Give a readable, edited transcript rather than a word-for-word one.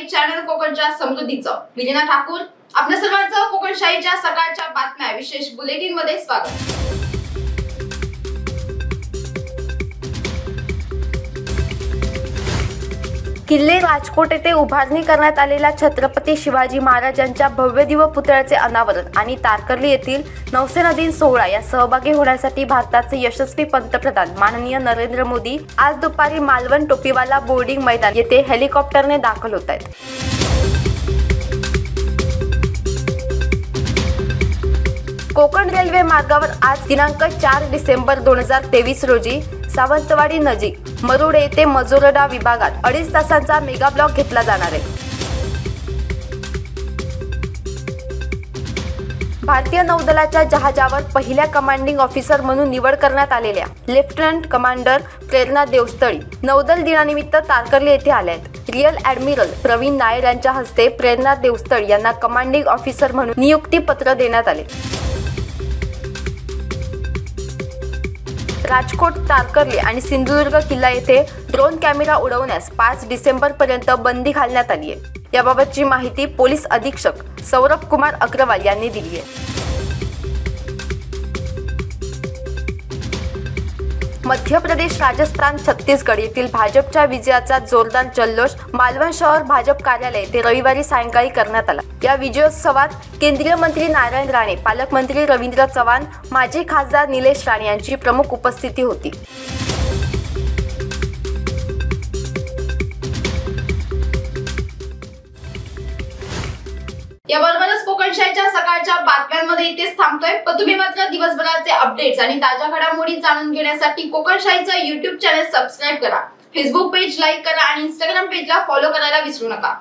Channel कोकणच्या समृद्धीचं मी लीना ठाकूर आपल्या सर्वांचं कोकणशाहीच्या सकाळच्या बातम्या विशेष बुलेटिन मध्ये स्वागत। किल्ले राजकोट येथे उभारणी करण्यात आलेल्या छत्रपती शिवाजी महाराजांच्या भव्य दिव्य पुतळ्याचे अनावरण आणि तारकर्ली येथील नौसेना दिन सोहळा या सहभागी होण्यासाठी भारताचे यशस्वी पंतप्रधान माननीय नरेंद्र मोदी आज दुपारी मालवण टोपीवाला बोर्डिंग मैदान येथे हेलिकॉप्टरने दाखल होत आहेत। कोकण रेल्वे मार्गावर आज दिनांक 4 डिसेंबर 2023 रोजी सावंतवाडी नजीक मरुड येथे मजोरडा विभागात 2.5 तासांचा मेगा ब्लॉक घेतला जाणार आहे। भारतीय नौदलाच्या जहाजावर पहिल्या कमांडिंग ऑफिसर म्हणून निवड करण्यात आलेल्या लेफ्टनंट कमांडर प्रेरणा देवस्थळी नौदल दिनानिमित्त तारकर्ली येथे आल्या आहेत। रिअल ॲडमिरल प्रवीण नायर यांच्या हस्ते प्रेरणा देवस्थळी यांना कमांडिंग ऑफिसर म्हणून नियुक्ती पत्र देण्यात आले। राजकोट, तारकर्ली आणि सिंधुदुर्ग किल्ला येथे ड्रोन कॅमेरा उडवण्यास 5 डिसेंबर पर्यंत बंदी घालण्यात आली आहे। याबाबतची माहिती पोलीस अधीक्षक सौरभ कुमार अग्रवाल यांनी दिली आहे। मध्य प्रदेश, राजस्थान, छत्तीसगड येथील भाजपच्या विजयाचा जोरदार जल्लोष मालवण शहर भाजप कार्यालय येथे रविवारी सायंकाळी करण्यात आला। या विजयोत्सवात केंद्रीय मंत्री नारायण राणे, पालकमंत्री रवींद्र चव्हाण, माजी खासदार निलेश राणे यांची प्रमुख उपस्थिती होती। याबरोबरच कोकणशाहीच्या सकाळच्या बातम्यांमध्ये इथेच थांबतोय, पण तुम्ही मात्र दिवसभराचे अपडेट्स आणि ताज्या घडामोडी जाणून घेण्यासाठी कोकणशाहीचं YouTube चॅनल सबस्क्राइब करा, फेसबुक पेज लाईक करा आणि Instagram पेजला फॉलो करायला विसरू नका।